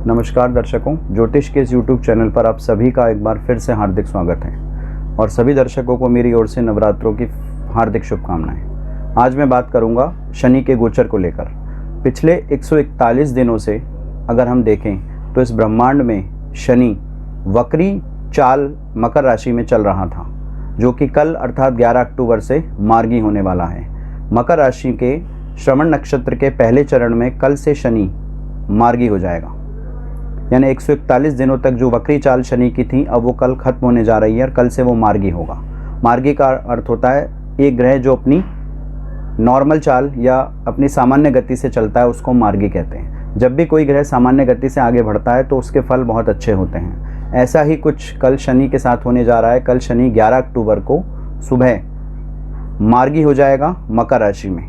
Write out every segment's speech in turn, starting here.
नमस्कार दर्शकों, ज्योतिष के इस YouTube चैनल पर आप सभी का एक बार फिर से हार्दिक स्वागत है और सभी दर्शकों को मेरी ओर से नवरात्रों की हार्दिक शुभकामनाएं। आज मैं बात करूंगा शनि के गोचर को लेकर। पिछले 141 दिनों से अगर हम देखें तो इस ब्रह्मांड में शनि वक्री चाल मकर राशि में चल रहा था, जो कि कल अर्थात 11 अक्टूबर से मार्गी होने वाला है। मकर राशि के श्रवण नक्षत्र के पहले चरण में कल से शनि मार्गी हो जाएगा, यानी 141 दिनों तक जो वक्री चाल शनि की थी अब वो कल खत्म होने जा रही है और कल से वो मार्गी होगा। मार्गी का अर्थ होता है एक ग्रह जो अपनी नॉर्मल चाल या अपनी सामान्य गति से चलता है उसको मार्गी कहते हैं। जब भी कोई ग्रह सामान्य गति से आगे बढ़ता है तो उसके फल बहुत अच्छे होते हैं। ऐसा ही कुछ कल शनि के साथ होने जा रहा है। कल शनि 11 अक्टूबर को सुबह मार्गी हो जाएगा मकर राशि में,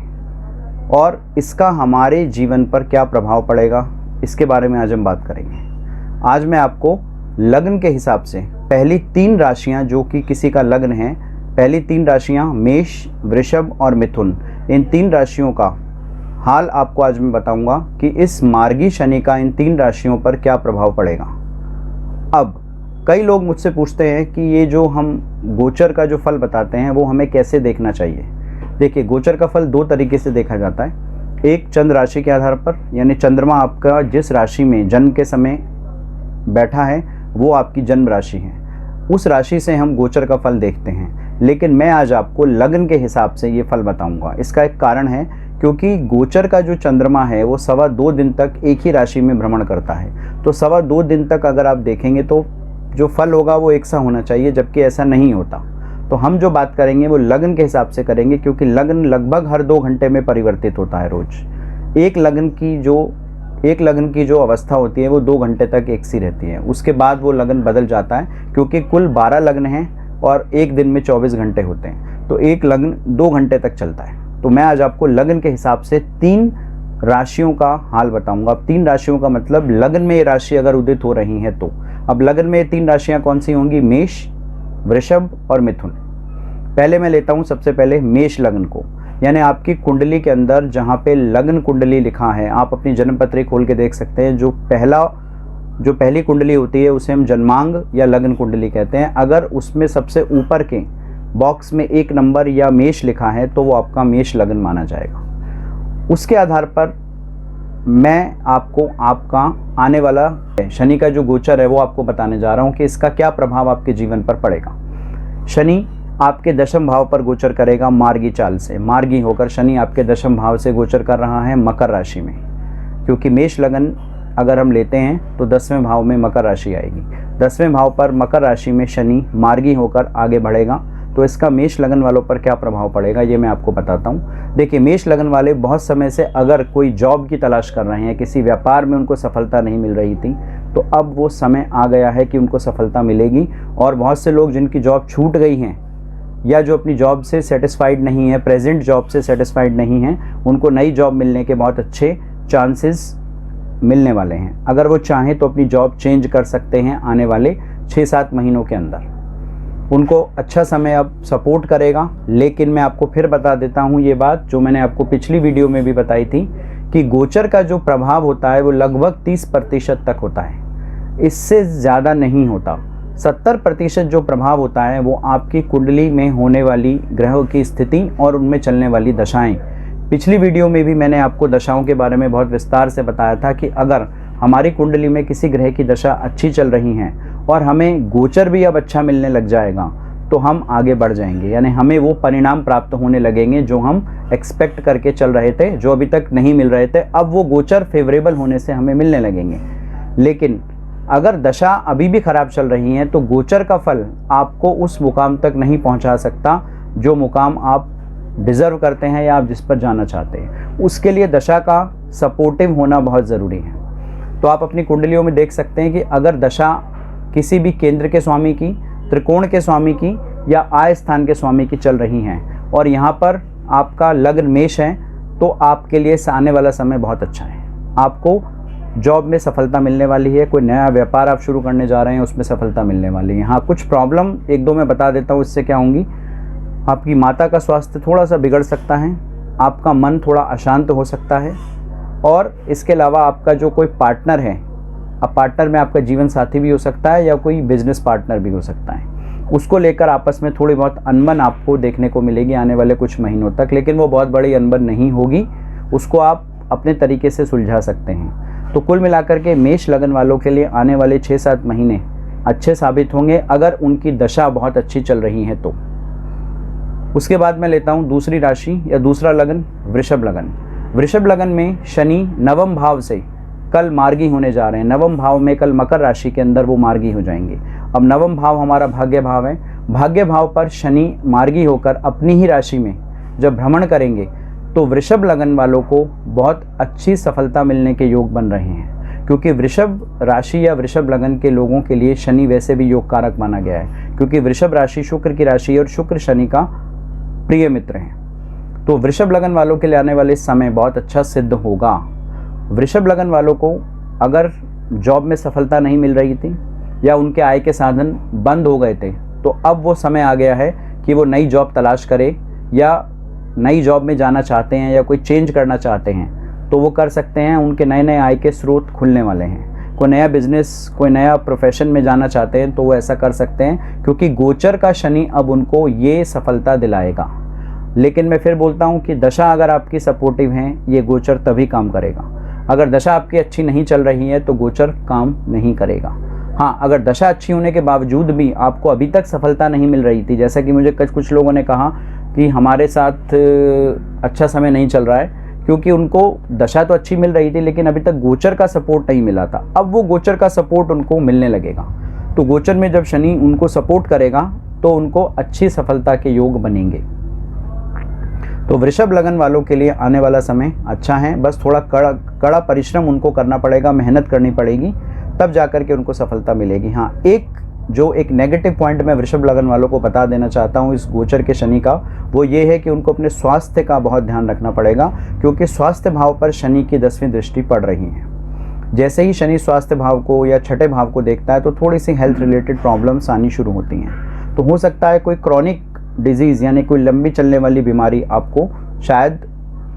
और इसका हमारे जीवन पर क्या प्रभाव पड़ेगा इसके बारे में आज हम बात करेंगे। आज मैं आपको लग्न के हिसाब से पहली 3 राशियां जो कि किसी का लग्न है, पहली 3 राशियां मेष, वृषभ और मिथुन, इन 3 राशियों का हाल आपको आज मैं बताऊंगा कि इस मार्गी शनि का इन 3 राशियों पर क्या प्रभाव पड़ेगा। अब कई लोग मुझसे पूछते हैं कि ये जो हम गोचर का जो फल बताते हैं वो हमें कैसे देखना चाहिए। देखिए, गोचर का फल 2 तरीके से देखा जाता है। एक चंद्र राशि के आधार पर, यानी चंद्रमा आपका जिस राशि में जन्म के समय बैठा है वो आपकी जन्म राशि है, उस राशि से हम गोचर का फल देखते हैं। लेकिन मैं आज आपको लग्न के हिसाब से ये फल बताऊंगा। इसका एक कारण है, क्योंकि गोचर का जो चंद्रमा है वो 2.25 दिन तक एक ही राशि में भ्रमण करता है। तो 2.25 दिन तक अगर आप देखेंगे तो जो फल होगा वो एक सा होना चाहिए, जबकि ऐसा नहीं होता। तो हम जो बात करेंगे वो लग्न के हिसाब से करेंगे, क्योंकि लग्न लगभग हर 2 घंटे में परिवर्तित होता है रोज। एक लग्न की जो अवस्था होती है वो 2 घंटे तक एक सी रहती है, उसके बाद वो लग्न बदल जाता है, क्योंकि कुल 12 लग्न हैं और एक दिन में 24 घंटे होते हैं, तो एक लग्न 2 घंटे तक चलता है। तो मैं आज आपको लग्न के हिसाब से 3 राशियों का हाल बताऊंगा। अब 3 राशियों का मतलब लग्न में ये राशि अगर उदित हो रही है तो अब लग्न में 3 राशियां कौन सी होंगी? मेष, वृषभ और मिथुन। पहले मैं लेता हूं सबसे पहले मेष लग्न को, यानी आपकी कुंडली के अंदर जहां पे लग्न कुंडली लिखा है, आप अपनी जन्म पत्री खोल के देख सकते हैं। जो पहली कुंडली होती है उसे हम जन्मांग या लग्न कुंडली कहते हैं। अगर उसमें सबसे ऊपर के बॉक्स में 1 नंबर या मेष लिखा है तो वो आपका मेष लग्न माना जाएगा। उसके आधार पर मैं आपको आपका आने वाला शनि का जो गोचर है वो आपको बताने जा रहा हूं कि इसका क्या प्रभाव आपके जीवन पर पड़ेगा। शनि आपके 10वें भाव पर गोचर करेगा मार्गी चाल से। मार्गी होकर शनि आपके 10वें भाव से गोचर कर रहा है मकर राशि में, क्योंकि मेष लग्न अगर हम लेते हैं तो 10वें भाव में मकर राशि आएगी। 10वें भाव पर मकर राशि में शनि मार्गी होकर आगे बढ़ेगा, तो इसका मेष लग्न वालों पर क्या प्रभाव पड़ेगा ये मैं आपको बताता हूँ। देखिए, मेष लग्न वाले बहुत समय से अगर कोई जॉब की तलाश कर रहे हैं, किसी व्यापार में उनको सफलता नहीं मिल रही थी, तो अब वो समय आ गया है कि उनको सफलता मिलेगी। और बहुत से लोग जिनकी जॉब छूट गई हैं या जो अपनी जॉब से सेटिस्फाइड नहीं है, प्रेजेंट जॉब से सेटिस्फाइड नहीं हैं, उनको नई जॉब मिलने के बहुत अच्छे चांसेस मिलने वाले हैं। अगर वो चाहें तो अपनी जॉब चेंज कर सकते हैं आने वाले 6-7 महीनों के अंदर। उनको अच्छा समय अब सपोर्ट करेगा। लेकिन मैं आपको फिर बता देता हूँ ये बात जो मैंने आपको पिछली वीडियो में भी बताई थी कि गोचर का जो प्रभाव होता है वो लगभग 30% तक होता है, इससे ज़्यादा नहीं होता। 70% जो प्रभाव होता है वो आपकी कुंडली में होने वाली ग्रहों की स्थिति और उनमें चलने वाली दशाएं। पिछली वीडियो में भी मैंने आपको दशाओं के बारे में बहुत विस्तार से बताया था कि अगर हमारी कुंडली में किसी ग्रह की दशा अच्छी चल रही है और हमें गोचर भी अब अच्छा मिलने लग जाएगा तो हम आगे बढ़ जाएंगे, यानी हमें वो परिणाम प्राप्त होने लगेंगे जो हम एक्सपेक्ट करके चल रहे थे, जो अभी तक नहीं मिल रहे थे। अब वो गोचर फेवरेबल होने से हमें मिलने लगेंगे। लेकिन अगर दशा अभी भी खराब चल रही है तो गोचर का फल आपको उस मुकाम तक नहीं पहुंचा सकता जो मुकाम आप डिज़र्व करते हैं या आप जिस पर जाना चाहते हैं। उसके लिए दशा का सपोर्टिव होना बहुत ज़रूरी है। तो आप अपनी कुंडलियों में देख सकते हैं कि अगर दशा किसी भी केंद्र के स्वामी की, त्रिकोण के स्वामी की या आय स्थान के स्वामी की चल रही हैं और यहाँ पर आपका लग्न मेष है, तो आपके लिए आने वाला समय बहुत अच्छा है। आपको जॉब में सफलता मिलने वाली है, कोई नया व्यापार आप शुरू करने जा रहे हैं उसमें सफलता मिलने वाली है। हाँ, कुछ प्रॉब्लम 1-2 मैं बता देता हूँ, इससे क्या होंगी। आपकी माता का स्वास्थ्य थोड़ा सा बिगड़ सकता है, आपका मन थोड़ा अशांत हो सकता है, और इसके अलावा आपका जो कोई पार्टनर है अब पार्टनर में आपका जीवन साथी भी हो सकता है या कोई बिजनेस पार्टनर भी हो सकता है। उसको लेकर आपस में थोड़ी बहुत अनबन आपको देखने को मिलेगी आने वाले कुछ महीनों तक, लेकिन वो बहुत बड़ी अनबन नहीं होगी, उसको आप अपने तरीके से सुलझा सकते हैं। तो कुल मिलाकर के मेष लगन वालों के लिए आने वाले 6-7 महीने अच्छे साबित होंगे अगर उनकी दशा बहुत अच्छी चल रही है तो। उसके बाद मैं लेता हूँ दूसरी राशि या दूसरा लगन, वृषभ लगन। वृषभ लगन में शनि नवम भाव से कल मार्गी होने जा रहे हैं। नवम भाव में कल मकर राशि के अंदर वो मार्गी हो जाएंगे। अब नवम भाव हमारा भाग्य भाव है, भाग्य भाव पर शनि मार्गी होकर अपनी ही राशि में जब भ्रमण करेंगे तो वृषभ लगन वालों को बहुत अच्छी सफलता मिलने के योग बन रहे हैं, क्योंकि वृषभ राशि या वृषभ लगन के लोगों के लिए शनि वैसे भी योग कारक माना गया है, क्योंकि वृषभ राशि शुक्र की राशि और शुक्र शनि का प्रिय मित्र है। तो वृषभ लगन वालों के लिए आने वाले समय बहुत अच्छा सिद्ध होगा। वृषभ लगन वालों को अगर जॉब में सफलता नहीं मिल रही थी या उनके आय के साधन बंद हो गए थे, तो अब वो समय आ गया है कि वो नई जॉब तलाश करें या नई जॉब में जाना चाहते हैं या कोई चेंज करना चाहते हैं तो वो कर सकते हैं। उनके नए नए आय के स्रोत खुलने वाले हैं। कोई नया बिजनेस, कोई नया प्रोफेशन में जाना चाहते हैं तो वो ऐसा कर सकते हैं, क्योंकि गोचर का शनि अब उनको ये सफलता दिलाएगा। लेकिन मैं फिर बोलता हूँ कि दशा अगर आपकी सपोर्टिव है, ये गोचर तभी काम करेगा। अगर दशा आपकी अच्छी नहीं चल रही है तो गोचर काम नहीं करेगा। हाँ, अगर दशा अच्छी होने के बावजूद भी आपको अभी तक सफलता नहीं मिल रही थी, जैसा कि मुझे कुछ लोगों ने कहा कि हमारे साथ अच्छा समय नहीं चल रहा है, क्योंकि उनको दशा तो अच्छी मिल रही थी लेकिन अभी तक गोचर का सपोर्ट नहीं मिला था। अब वो गोचर का सपोर्ट उनको मिलने लगेगा। तो गोचर में जब शनि उनको सपोर्ट करेगा तो उनको अच्छी सफलता के योग बनेंगे। तो वृषभ लगन वालों के लिए आने वाला समय अच्छा है, बस थोड़ा कड़ा परिश्रम उनको करना पड़ेगा, मेहनत करनी पड़ेगी, तब जाकर के उनको सफलता मिलेगी। हाँ, एक नेगेटिव पॉइंट मैं वृषभ लगन वालों को बता देना चाहता हूँ इस गोचर के शनि का, वो ये है कि उनको अपने स्वास्थ्य का बहुत ध्यान रखना पड़ेगा, क्योंकि स्वास्थ्य भाव पर शनि की 10वीं दृष्टि पड़ रही है। जैसे ही शनि स्वास्थ्य भाव को या छठे भाव को देखता है तो थोड़ी सी हेल्थ रिलेटेड प्रॉब्लम्स आनी शुरू होती हैं। तो हो सकता है कोई क्रॉनिक डिजीज़ यानी कोई लंबी चलने वाली बीमारी आपको शायद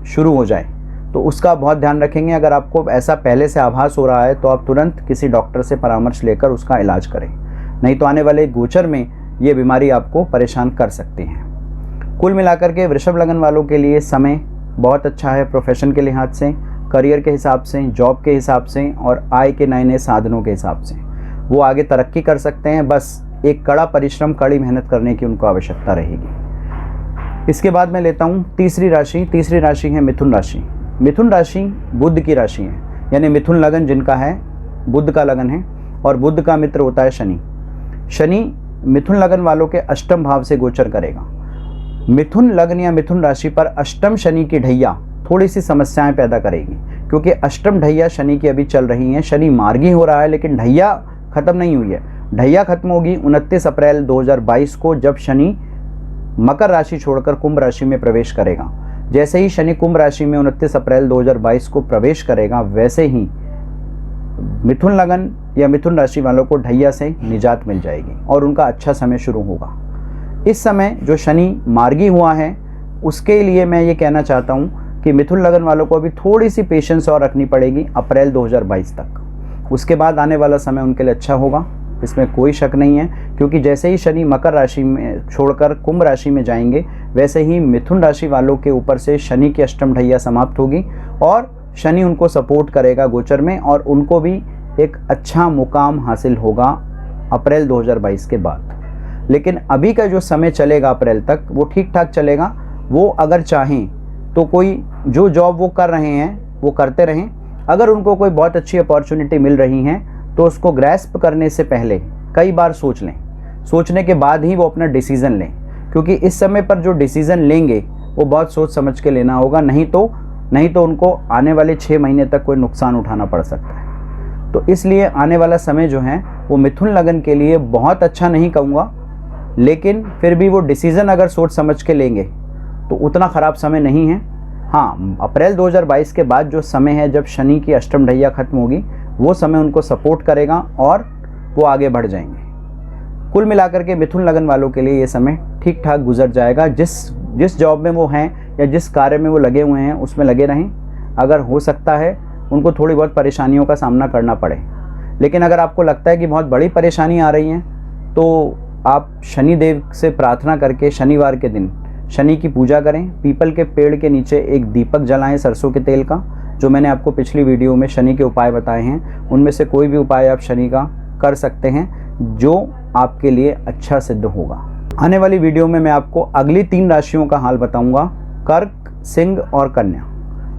शुरू हो जाए, तो उसका बहुत ध्यान रखेंगे। अगर आपको ऐसा पहले से आभास हो रहा है तो आप तुरंत किसी डॉक्टर से परामर्श लेकर उसका इलाज करें, नहीं तो आने वाले गोचर में ये बीमारी आपको परेशान कर सकती है। कुल मिलाकर के वृषभ लगन वालों के लिए समय बहुत अच्छा है, प्रोफेशन के लिहाज से, करियर के हिसाब से, जॉब के हिसाब से और आय के नए नए साधनों के हिसाब से वो आगे तरक्की कर सकते हैं। बस एक कड़ा परिश्रम, कड़ी मेहनत करने की उनको आवश्यकता रहेगी। इसके बाद मैं लेता हूँ तीसरी राशि है मिथुन राशि। मिथुन राशि बुध की राशि है, यानी मिथुन लगन जिनका है बुध का लगन है और बुध का मित्र होता है शनि। शनि मिथुन लगन वालों के अष्टम भाव से गोचर करेगा। मिथुन लग्न या मिथुन राशि पर अष्टम शनि की ढैया थोड़ी सी समस्याएं पैदा करेगी, क्योंकि अष्टम ढैया शनि की अभी चल रही हैं। शनि मार्गी हो रहा है लेकिन ढैया खत्म नहीं हुई है। ढैया खत्म होगी 29 अप्रैल 2022 को, जब शनि मकर राशि छोड़कर कुंभ राशि में प्रवेश करेगा। जैसे ही शनि कुंभ राशि में 29 अप्रैल 2022 को प्रवेश करेगा, वैसे ही मिथुन लगन या मिथुन राशि वालों को ढैया से निजात मिल जाएगी और उनका अच्छा समय शुरू होगा। इस समय जो शनि मार्गी हुआ है उसके लिए मैं ये कहना चाहता हूँ कि मिथुन लगन वालों को अभी थोड़ी सी पेशेंस और रखनी पड़ेगी अप्रैल 2022 तक। उसके बाद आने वाला समय उनके लिए अच्छा होगा, इसमें कोई शक नहीं है, क्योंकि जैसे ही शनि मकर राशि में छोड़कर कुंभ राशि में जाएंगे वैसे ही मिथुन राशि वालों के ऊपर से शनि की अष्टम ढैया समाप्त होगी और शनि उनको सपोर्ट करेगा गोचर में और उनको भी एक अच्छा मुकाम हासिल होगा अप्रैल 2022 के बाद। लेकिन अभी का जो समय चलेगा अप्रैल तक वो ठीक ठाक चलेगा। वो अगर चाहें तो कोई जो जॉब वो कर रहे हैं वो करते रहें। अगर उनको कोई बहुत अच्छी अपॉर्चुनिटी मिल रही है तो उसको ग्रैस्प करने से पहले कई बार सोच लें, सोचने के बाद ही वो अपना डिसीज़न लें, क्योंकि इस समय पर जो डिसीज़न लेंगे वो बहुत सोच समझ के लेना होगा, नहीं तो उनको आने वाले 6 महीने तक कोई नुकसान उठाना पड़ सकता है। तो इसलिए आने वाला समय जो है वो मिथुन लगन के लिए बहुत अच्छा नहीं कहूँगा, लेकिन फिर भी वो डिसीज़न अगर सोच समझ के लेंगे तो उतना ख़राब समय नहीं है। हाँ, अप्रैल 2022 के बाद जो समय है जब शनि की अष्टम ढैया खत्म होगी वो समय उनको सपोर्ट करेगा और वो आगे बढ़ जाएंगे। कुल मिलाकर के मिथुन लगन वालों के लिए ये समय ठीक ठाक गुजर जाएगा। जिस जॉब में वो हैं या जिस कार्य में वो लगे हुए हैं उसमें लगे रहें। अगर हो सकता है उनको थोड़ी बहुत परेशानियों का सामना करना पड़े, लेकिन अगर आपको लगता है कि बहुत बड़ी परेशानी आ रही है तो आप शनि देव से प्रार्थना करके शनिवार के दिन शनि की पूजा करें। पीपल के पेड़ के नीचे एक दीपक जलाएं सरसों के तेल का। जो मैंने आपको पिछली वीडियो में शनि के उपाय बताए हैं उनमें से कोई भी उपाय आप शनि का कर सकते हैं जो आपके लिए अच्छा सिद्ध होगा। आने वाली वीडियो में मैं आपको अगली 3 राशियों का हाल बताऊंगा, कर्क, सिंह और कन्या,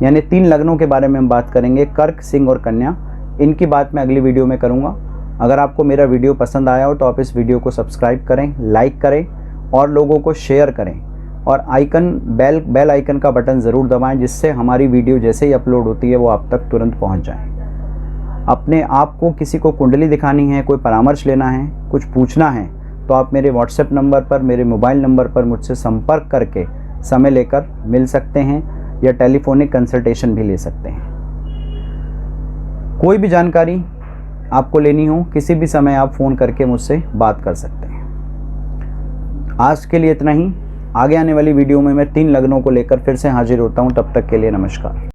यानी 3 लग्नों के बारे में हम बात करेंगे, कर्क, सिंह और कन्या। इनकी बात मैं अगली वीडियो में करूंगा। अगर आपको मेरा वीडियो पसंद आया हो तो आप इस वीडियो को सब्सक्राइब करें, लाइक करें और लोगों को शेयर करें और बेल आइकन का बटन ज़रूर दबाएं, जिससे हमारी वीडियो जैसे ही अपलोड होती है वो आप तक तुरंत पहुंच जाए। अपने आप को किसी को कुंडली दिखानी है, कोई परामर्श लेना है, कुछ पूछना है तो आप मेरे व्हाट्सएप नंबर पर, मेरे मोबाइल नंबर पर मुझसे संपर्क करके समय लेकर मिल सकते हैं या टेलीफोनिक कंसल्टेशन भी ले सकते हैं। कोई भी जानकारी आपको लेनी हो किसी भी समय आप फ़ोन करके मुझसे बात कर सकते हैं। आज के लिए इतना ही। आगे आने वाली वीडियो में मैं 3 लग्नों को लेकर फिर से हाजिर होता हूँ। तब तक के लिए नमस्कार।